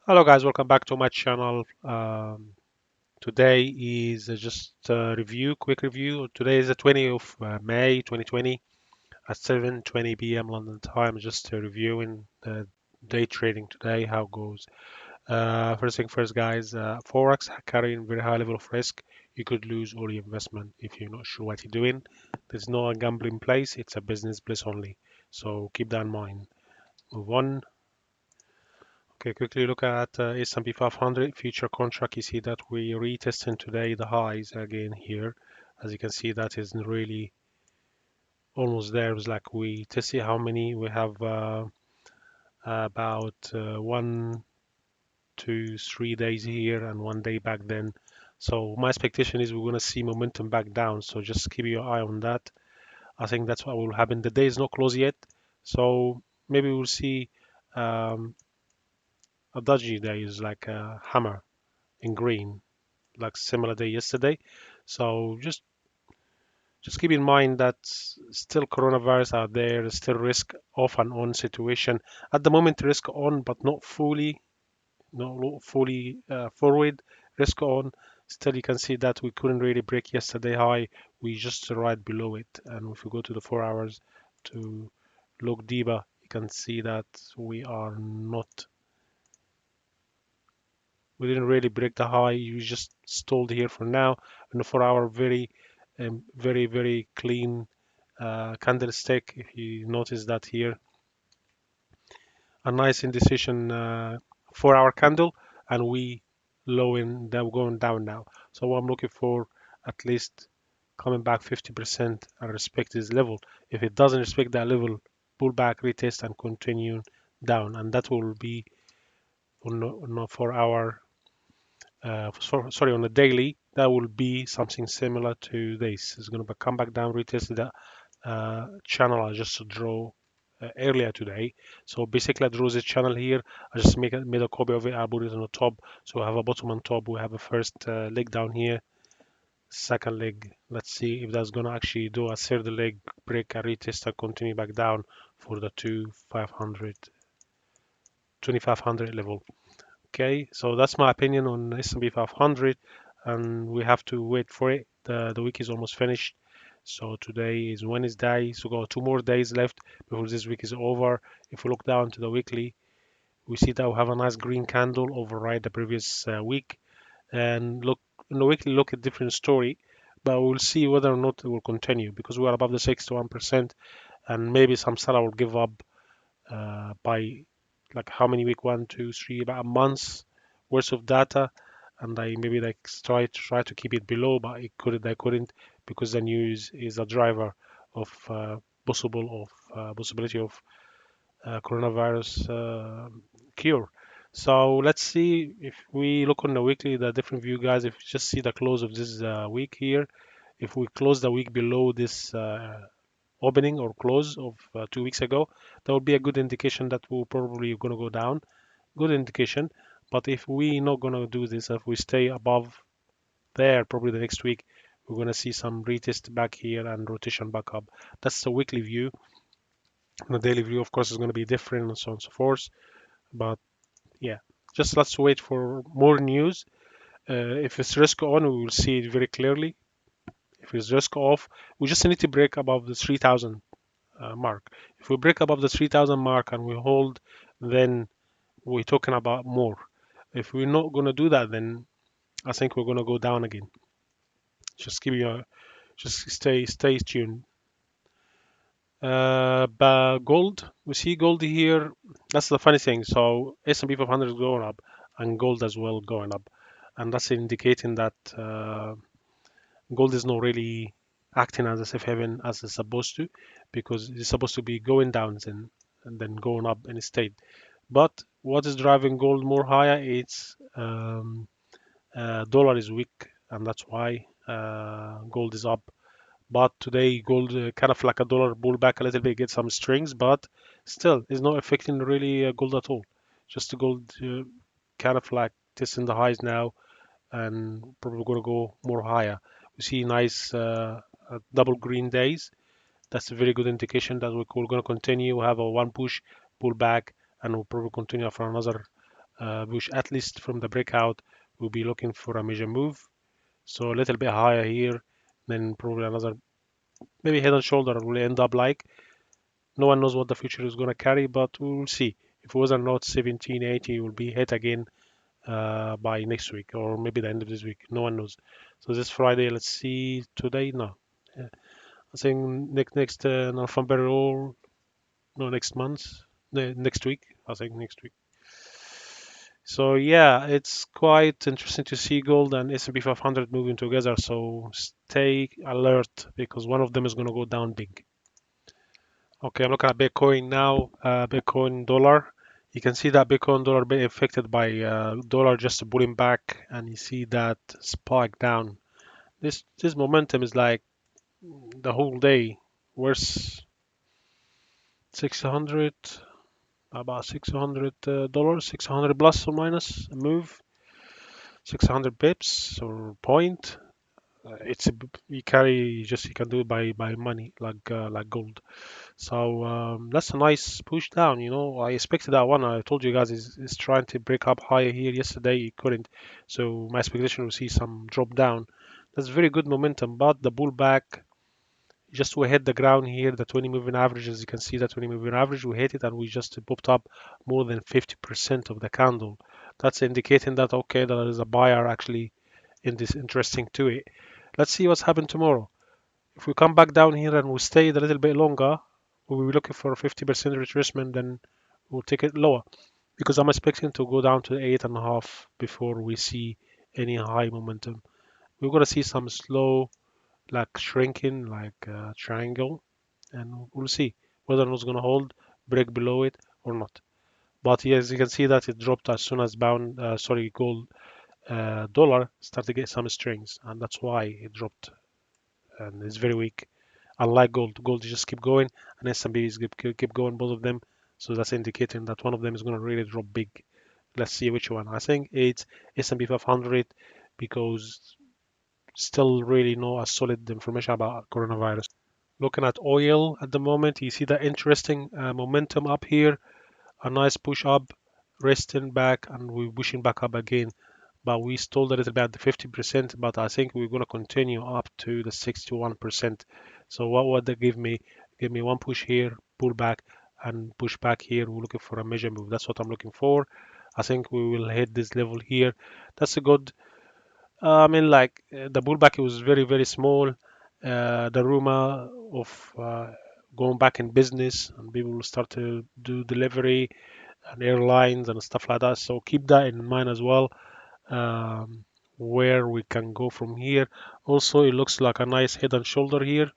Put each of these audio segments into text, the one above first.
Hello guys, welcome back to my channel. Today is just a review, quick review. Today is the 20th of May 2020 at 7:20 p.m. London time. Just reviewing the day trading today, how it goes. First thing first, guys, Forex carrying very high level of risk. You could lose all your investment if you're not sure what you're doing. There's no gambling place, it's a business place only. So keep that in mind. Move on. Okay, quickly look at S&P 500 future contract. You see that we retesting today the highs again here. As you can see, that is really almost there. It's like we to see how many we have about 1, 2, 3 days here and 1 day back then. So my expectation is we're going to see momentum back down. So just keep your eye on that. I think that's what will happen. The day is not closed yet, so maybe we'll see a dodgy day is like a hammer in green like similar day yesterday. So just keep in mind that still coronavirus out there, still risk off and on situation. At the moment, risk on, but not fully forward. Risk on. Still, you can see that we couldn't really break yesterday high. We just right below it. And if we go to the 4 hours to look deeper, you can see that we are not. We didn't really break the high. You just stalled here for now. And the 4 hour very clean candlestick. If you notice that here, a nice indecision 4 hour candle, and we low in that going down now. So I'm looking for at least coming back 50% and respect this level. If it doesn't respect that level, pull back, retest, and continue down, and that will be on a 4 hour. Sorry, on a daily, that will be something similar to this. It's going to come back down, retest that channel I just draw earlier today. So basically, I drew this channel here. I just made a copy of it. I put it on the top. So we have a bottom and top. We have a first leg down here, second leg. Let's see if that's gonna actually do a third leg break, a retest, and continue back down for the 2500 level. Okay, so that's my opinion on S&P 500, and we have to wait for it. The week is almost finished. So today is Wednesday, so we got 2 more days left before this week is over. If we look down to the weekly, we see that we have a nice green candle override the previous week. And look in the weekly, look at different story, but we'll see whether or not it will continue because we are above the 61%, and maybe some seller will give up by like how many week 1, 2, 3, about a month's worth of data, and they try to keep it below, but they couldn't because the news is a driver of possibility of coronavirus cure. So let's see if we look on the weekly, the different view, guys. If you just see the close of this week here, if we close the week below this opening or close of 2 weeks ago, that would be a good indication that we're probably going to go down. Good indication. But if we not going to do this, if we stay above there, probably the next week, we're going to see some retest back here and rotation back up. That's the weekly view. The daily view, of course, is going to be different and so on and so forth. But yeah, just let's wait for more news. If it's risk on, we will see it very clearly. If it's risk off, we just need to break above the 3000 mark. If we break above the 3000 mark and we hold, then we're talking about more. If we're not going to do that, then I think we're going to go down again. Just stay tuned. But gold, we see gold here. That's the funny thing. So S&P 500 is going up, and gold as well going up, and that's indicating that gold is not really acting as a safe haven as it's supposed to, because it's supposed to be going down and then going up instead. But what is driving gold more higher? It's dollar is weak, and that's why gold is up. But today gold kind of like a dollar pull back a little bit, get some strings, but still is not affecting really gold at all. Just the gold kind of like testing the highs now, and probably going to go more higher. We see nice double green days. That's a very good indication that we're going to continue. We have a one push, pull back, and we'll probably continue for another push at least from the breakout. We'll be looking for a major move. So a little bit higher here, then probably another maybe head and shoulder will end up like. No one knows what the future is going to carry, but we will see. If it was not 1780, it will be hit again by next week or maybe the end of this week. No one knows. So this Friday, let's see today. No, yeah. I think next November or no next month, next week. I think next week. So yeah, it's quite interesting to see gold and S&P 500 moving together. So stay alert because one of them is going to go down big. Okay, I'm looking at Bitcoin now. Bitcoin dollar. You can see that Bitcoin dollar being affected by dollar just pulling back, and you see that spike down. This momentum is like the whole day. Where's 600? About $600, 600 plus or minus a move, 600 pips or point. It's a, you carry just you can do it by money like gold. So that's a nice push down. You know, I expected that one. I told you guys is trying to break up higher here yesterday. It couldn't. So my expectation will see some drop down. That's very good momentum, but the pullback just we hit the ground here. The 20 moving average, as you can see, the 20 moving average we hit it, and we just popped up more than 50% of the candle. That's indicating that okay, there is a buyer actually in this interesting to it. Let's see what's happened tomorrow. If we come back down here and we stay a little bit longer, we'll be looking for a 50% retracement, then we'll take it lower because I'm expecting to go down to 8.5 before we see any high momentum. We're gonna see some slow, like shrinking, like triangle, and we'll see whether it's gonna hold, break below it or not. But yes, you can see that it dropped as soon as gold, dollar started to get some strings, and that's why it dropped, and it's very weak. Unlike gold just keep going, and S&P is keep going, both of them. So that's indicating that one of them is going to really drop big. Let's see which one. I think it's S&P 500 because still really no a solid information about coronavirus. Looking at oil at the moment, you see that interesting momentum up here, a nice push up, resting back, and we're pushing back up again. But we stalled a little bit at the 50%, but I think we're going to continue up to the 61%. So what would that give me? Give me one push here, pull back, and push back here. We're looking for a major move. That's what I'm looking for. I think we will hit this level here. That's a good. I mean, like the pullback was very, very small. The rumor of going back in business and people will start to do delivery and airlines and stuff like that. So keep that in mind as well, where we can go from here. Also, it looks like a nice head and shoulder here,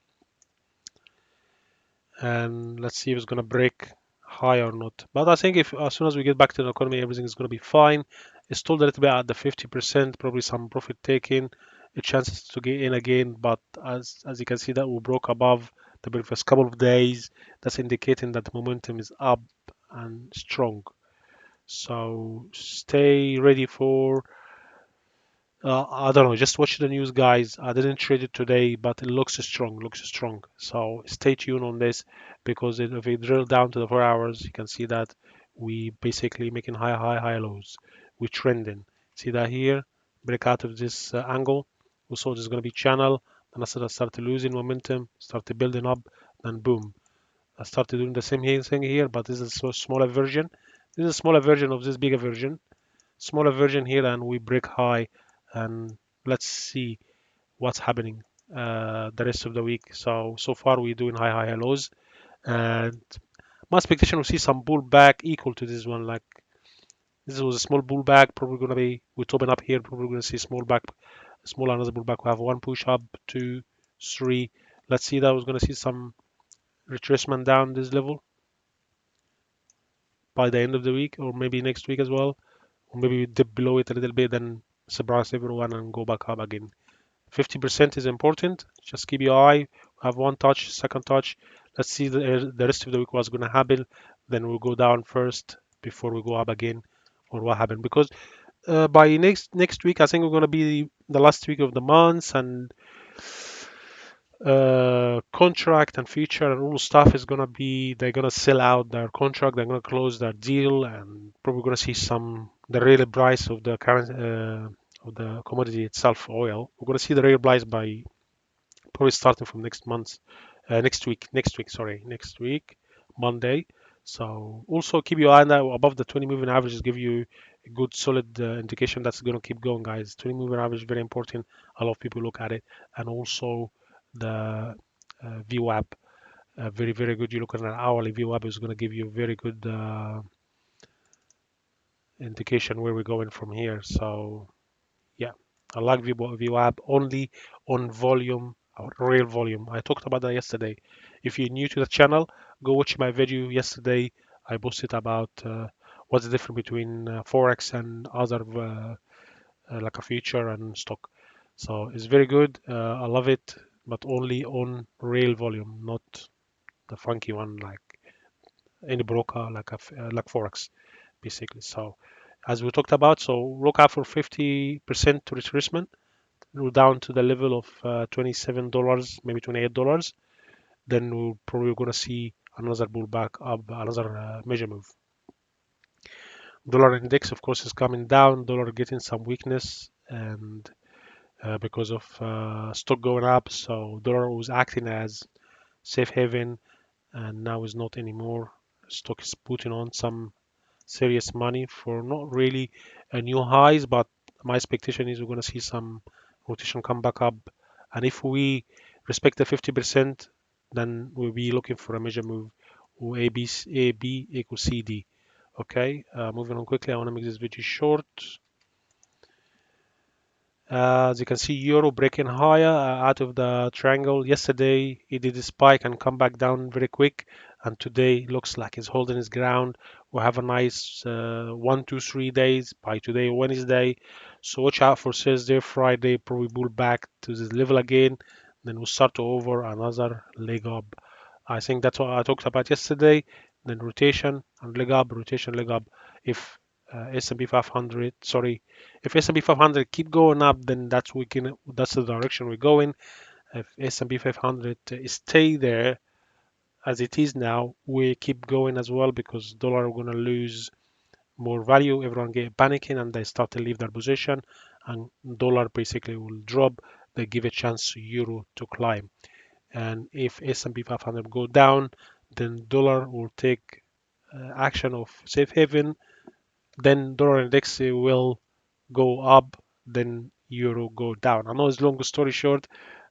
and let's see if it's gonna break high or not. But I think if as soon as we get back to the economy, everything is gonna be fine. It's still a little bit at the 50%, probably some profit taking, a chances to get in again. But as you can see, that we broke above the previous couple of days. That's indicating that the momentum is up and strong. So stay ready for I don't know. Just watch the news, guys. I didn't trade it today, but it looks strong. Looks strong. So stay tuned on this because if we drill down to the 4 hours, you can see that we basically making high lows. We're trending. See that here? Break out of this angle. We saw there's going to be channel. Then I started losing momentum, started building up, then boom. I started doing the same thing here, but this is a smaller version. This is a smaller version of this bigger version. Smaller version here, and we break high, and let's see what's happening the rest of the week. So far we're doing high lows, and my expectation will see some pullback equal to this one. Like this was a small pullback, probably gonna be we're topping up here, probably gonna see small back, small another pullback. We have one push up, two, three. Let's see that was gonna see some retracement down this level by the end of the week, or maybe next week as well, or maybe we dip below it a little bit, then surprise everyone and go back up again. 50% is important. Just keep your eye. Have one touch, second touch. Let's see the rest of the week what's going to happen. Then we'll go down first before we go up again, or what happened. Because by next week, I think we're going to be the last week of the month, and contract and feature and all stuff is gonna be they're gonna sell out their contract, they're gonna close their deal, and probably gonna see some the real price of the current of the commodity itself, oil. We're going to see the real price by probably starting from next month, next week, Monday. So also keep your eye on that above the 20 moving averages, give you a good solid indication that's going to keep going, guys. 20 moving average is very important. A lot of people look at it, and also the VWAP, very very good. You look at an hourly VWAP is going to give you a very good indication where we're going from here. So yeah, I like VWAP only on volume, or real volume. I talked about that yesterday. If you're new to the channel, go watch my video yesterday. I posted about what's the difference between Forex and other like a future and stock. So it's very good. I love it, but only on real volume, not the funky one like any broker like Forex basically. So as we talked about, so look out for 50% retracement down to the level of $27, maybe $28. Then we're probably going to see another pullback up, another major move. Dollar index, of course, is coming down. Dollar getting some weakness, and because of stock going up, so dollar was acting as safe haven, and now is not anymore. Stock is putting on some serious money for not really a new highs, but my expectation is we're going to see some rotation come back up. And if we respect the 50%, then we'll be looking for a major move or AB equals CD. Okay, moving on quickly. I want to make this video short. As you can see, euro breaking higher out of the triangle. Yesterday, it did a spike and come back down very quick, and today looks like it's holding its ground. We'll have a nice 1, 2, 3 days by today, Wednesday. So watch out for Thursday, Friday, probably pull back to this level again. Then we'll start over another leg up. I think that's what I talked about yesterday. Then rotation and leg up, rotation, leg up. If S&P 500, sorry, if S&P 500 keep going up, then that's the direction we're going. If S&P 500 stay there as it is now, we keep going as well because dollar are going to lose more value. Everyone get panicking and they start to leave their position, and dollar basically will drop. They give a chance to euro to climb. And if S&P 500 go down, then dollar will take action of safe haven. Then dollar index will go up, then euro go down. I know it's long story short,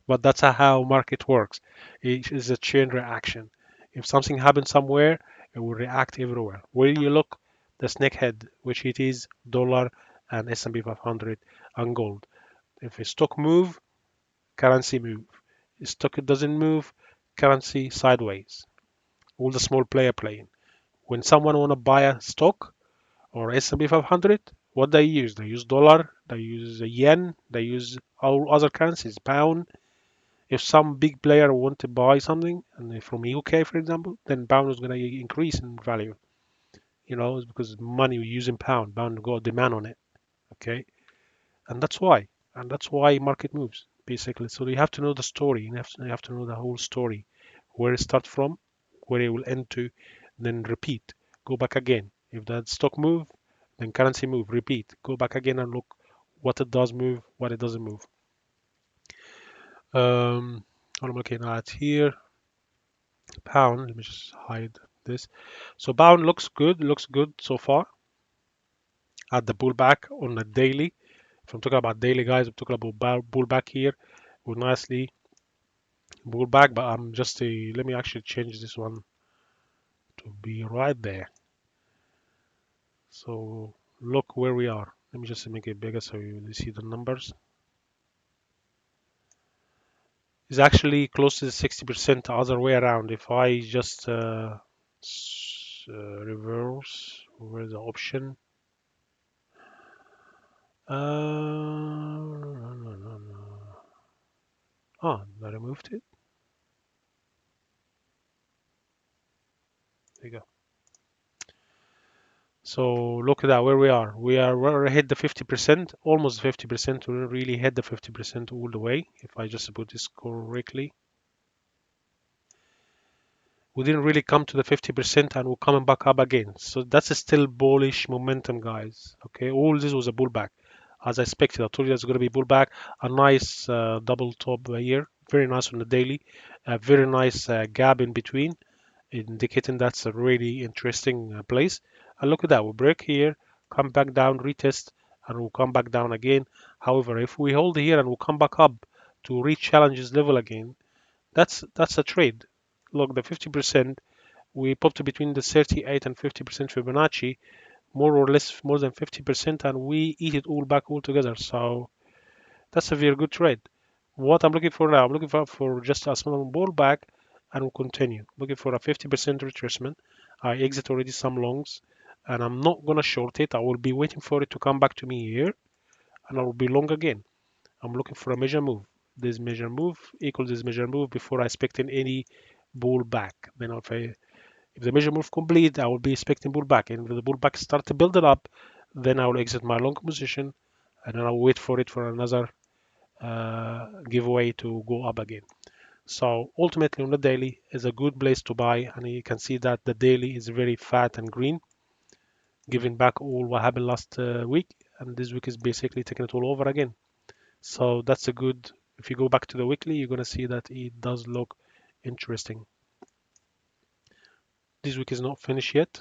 but that's how market works. It is a chain reaction. If something happens somewhere, it will react everywhere. Where you look, the snakehead, which it is dollar and S&P 500 and gold. If a stock move, currency move. If stock doesn't move, currency sideways. All the small player playing. When someone want to buy a stock, or S&P 500, what they use? They use dollar, they use yen, they use all other currencies, pound. If some big player want to buy something, and from UK, for example, then pound is going to increase in value. It's because money we use in pound, pound got demand on it. Okay, and that's why, market moves basically. So you have to know the story. You have to know the whole story, where it starts from, where it will end to, then repeat, go back again. If that stock move, then currency move, repeat, go back again and look what it does move, what it doesn't move. What I'm looking at here, pound. Let me just hide this. So pound looks good so far at the pullback on the daily. If I'm talking about daily, guys, I'm talking about pullback here. We're nicely pullback, but I'm just let me actually change this one to be right there. So look where we are. Let me just make it bigger so you see the numbers. It's actually close to the 60% the other way around. If I just reverse, where's the option? No. Oh, I removed it. There you go. So look at that, where we are. We're hit the 50%, almost 50%. We really hit the 50% all the way. If I just put this correctly, we didn't really come to the 50% and we're coming back up again. So that's still bullish momentum, guys. Okay, all this was a pullback as I expected. I told you it's going to be pullback. A nice double top here, very nice on the daily, a very nice gap in between, indicating that's a really interesting place. And look at that, we break here, come back down, retest, and we'll come back down again. However, if we hold here and we'll come back up to reach challenges level again, that's a trade. Look, the 50%, we popped between the 38 and 50% Fibonacci, more or less more than 50%, and we eat it all back all together. So that's a very good trade. What I'm looking for now, I'm looking for just a small pullback and we'll continue. Looking for a 50% retracement. I exit already some longs and I'm not gonna short it. I will be waiting for it to come back to me here and I will be long again. I'm looking for a measure move. This measure move equals this measure move before I expecting any pullback. Then if the measure move complete, I will be expecting pullback. And if the pullback start to build it up, then I will exit my long position and then I'll wait for it for another giveaway to go up again. So ultimately on the daily is a good place to buy, and you can see that the daily is very fat and green, giving back all what happened last week, and this week is basically taking it all over again. So that's a good. If you go back to the weekly, you're gonna see that it does look interesting. This week is not finished yet.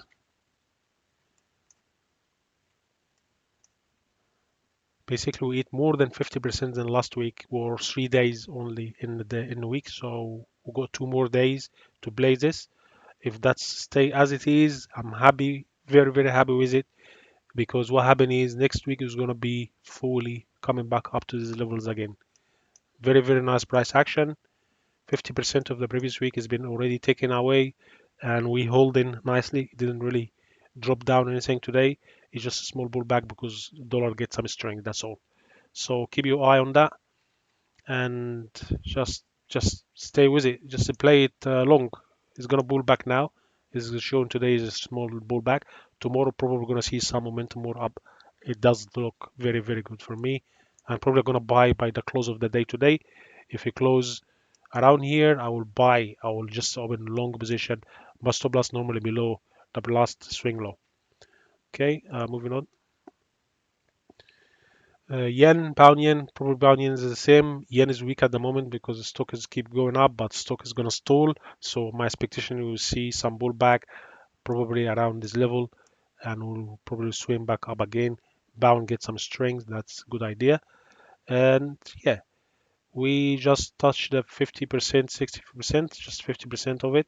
Basically, we eat more than 50% than last week, or 3 days only in the week. So we've got 2 more days to play this. If that's stay as it is, I'm happy, very, very happy with it because what happened is next week is going to be fully coming back up to these levels again. Very, very nice price action. 50% of the previous week has been already taken away and we holding nicely. It didn't really drop down anything today. It's just a small pullback because dollar gets some strength. That's all. So keep your eye on that and just stay with it. Just play it long. It's gonna pull back now. It's shown today is a small pullback. Tomorrow probably we're gonna see some momentum more up. It does look very very good for me. I'm probably gonna buy by the close of the day today. If it close around here, I will buy. I will just open long position. My stop loss normally below the last swing low. Okay, moving on. Yen, pound yen, probably pound yen is the same. Yen is weak at the moment because the stock is keep going up, but stock is gonna stall. So my expectation we will see some pullback probably around this level, and we'll probably swing back up again. Pound get some strength. That's a good idea. And yeah, we just touched the 50%, 60%, just 50% of it,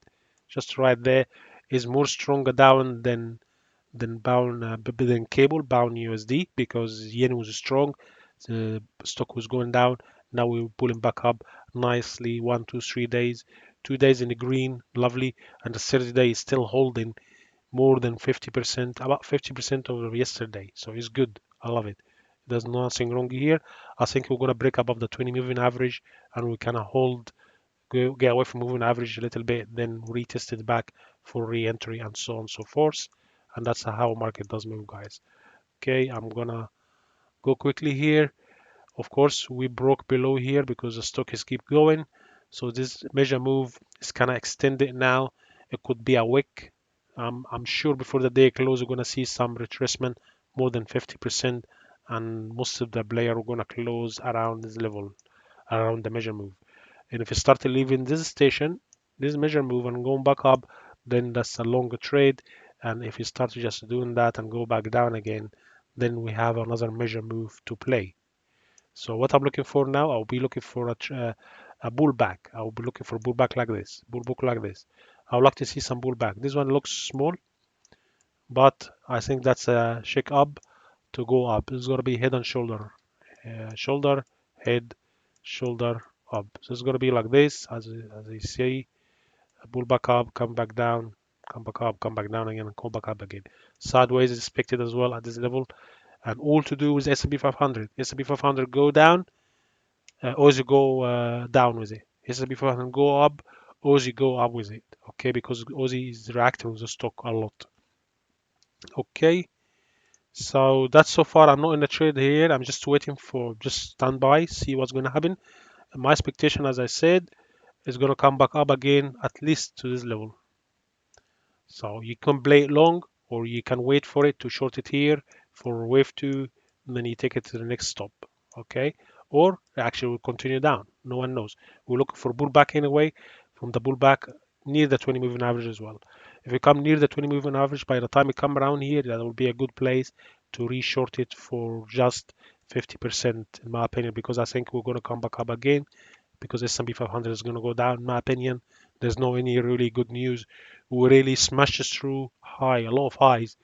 just right there. Is more stronger down than bound than cable bound USD because yen was strong, the stock was going down. Now we're pulling back up nicely. 1, 2, 3 days, 2 days in the green, lovely, and the third day is still holding more than 50%, about 50% over yesterday. So it's good. I love it. There's nothing wrong here. I think we're gonna break above the 20 moving average and we kind of hold get away from moving average a little bit, then retest it back for re-entry and so on and so forth. And that's how market does move, guys. Okay, I'm gonna go quickly here. Of course, we broke below here because the stock is keep going. So this measure move is kind of extended now. It could be a wick. I'm sure before the day close, we're gonna see some retracement more than 50%, and most of the player are gonna close around this level, around the measure move. And if you start leaving this station, this measure move and going back up, then that's a longer trade. And if you start just doing that and go back down again, then we have another measure move to play. So what I'm looking for now, I'll be looking for a bullback. I'll be looking for a bullback like this, bullback like this. I would like to see some bullback. This one looks small, but I think that's a shake up to go up. This is going to be head and shoulder, shoulder, head, shoulder, up. So it's going to be like this, as I say, pull back up, come back down, come back up, come back down again, and come back up again. Sideways is expected as well at this level, and all to do with S&P 500. S&P 500 go down, Aussie go down with it. S&P 500 go up, Aussie go up with it. Okay, because Aussie is reacting with the stock a lot. Okay. So that's so far. I'm not in the trade here. I'm just waiting for just stand by, see what's going to happen. And my expectation, as I said, is going to come back up again at least to this level. So you can play it long, or you can wait for it to short it here for wave two, and then you take it to the next stop. Okay, or actually we'll continue down. No one knows. We're looking for pullback anyway. From the pullback near the 20 moving average as well. If we come near the 20 moving average, by the time we come around here, that will be a good place to reshort it for just 50%, in my opinion, because I think we're going to come back up again because S&P 500 is going to go down. In my opinion, there's no any really good news. We really smashes through a lot of highs,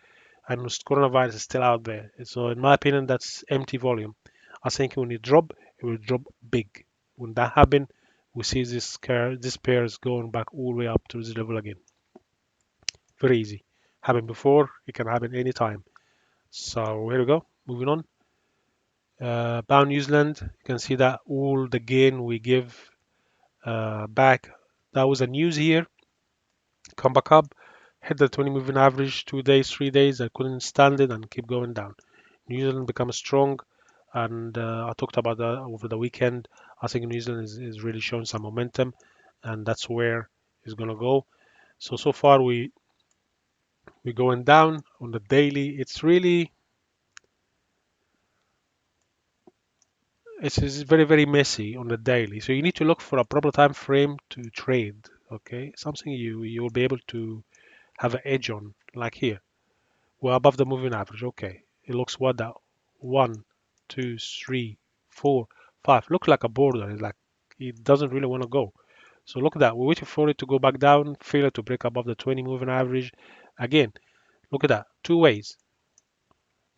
and coronavirus is still out there. So in my opinion, that's empty volume. I think when it drop, it will drop big. When that happen, we see this pair is going back all the way up to this level again. Very easy. Happened before, it can happen anytime. So here we go. Moving on. Pound New Zealand, you can see that all the gain we give back. That was a news here. Come back up, hit the 20 moving average 2 days, 3 days. I couldn't stand it and keep going down. New Zealand becomes strong, and I talked about that over the weekend. I think New Zealand is really showing some momentum, and that's where it's gonna go. So far we're going down on the daily. It's very messy on the daily. So you need to look for a proper time frame to trade. Okay, something you'll be able to have an edge on, like here. We're above the moving average. Okay. It looks what that? One, two, three, four, five. Looks like a border. It's like it doesn't really want to go. So look at that. We're waiting for it to go back down, failure to break above the 20 moving average. Again, look at that. Two ways.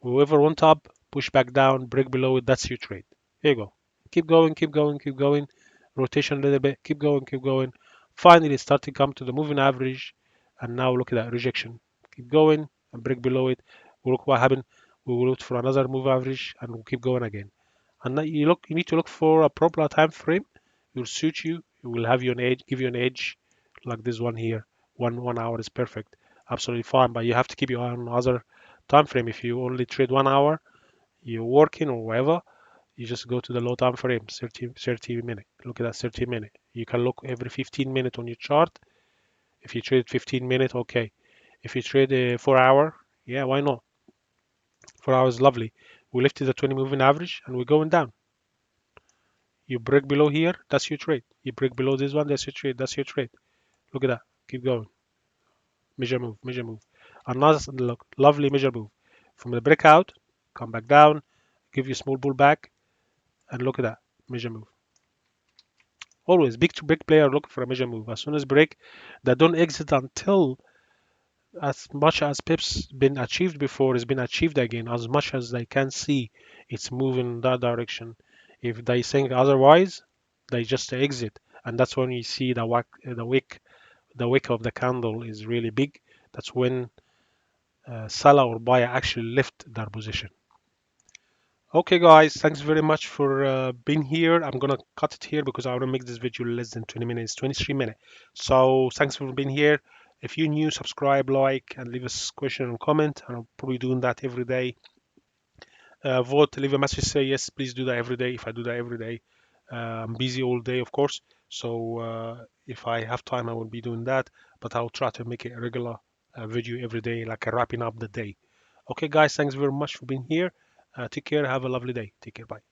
Whoever on top, push back down, break below it. That's your trade. Here you go. Keep going, keep going, keep going. Rotation a little bit. Keep going, keep going. Finally, start to come to the moving average. And now look at that rejection. Keep going and break below it. Look what happened. We will look for another move average and we'll keep going again. And now you need to look for a proper time frame. It will suit you. It will have you an edge, give you an edge, like this one here. One hour is perfect, absolutely fine. But you have to keep your eye on other time frame. If you only trade 1 hour, you're working or whatever, you just go to the low time frame, 30 minute. Look at that 30 minute. You can look every 15 minutes on your chart. If you trade 15 minutes, okay. If you trade a 4 hour, yeah, why not? 4 hours, lovely. We lifted the 20 moving average and we're going down. You break below here, that's your trade. You break below this one, that's your trade. That's your trade. Look at that. Keep going. Measure move, measure move. Another look, lovely measure move. From the breakout, come back down, give you a small pullback, and look at that. Measure move. Always big player look for a measure move. As soon as break, they don't exit until as much as pips been achieved before is been achieved again. As much as they can see, it's moving in that direction. If they think otherwise, they just exit, and that's when you see the wick of the candle is really big. That's when seller or buyer actually lift their position. Okay, guys, thanks very much for being here. I'm gonna cut it here because I want to make this video less than 20 minutes, 23 minutes. So thanks for being here. If you're new, subscribe, like, and leave us a question and comment. And I'm probably doing that every day. Vote, leave a message, say yes, please do that every day. If I do that every day, I'm busy all day, of course. So if I have time, I will be doing that. But I'll try to make it a regular video every day, like a wrapping up the day. Okay, guys, thanks very much for being here. Take care. Have a lovely day. Take care. Bye.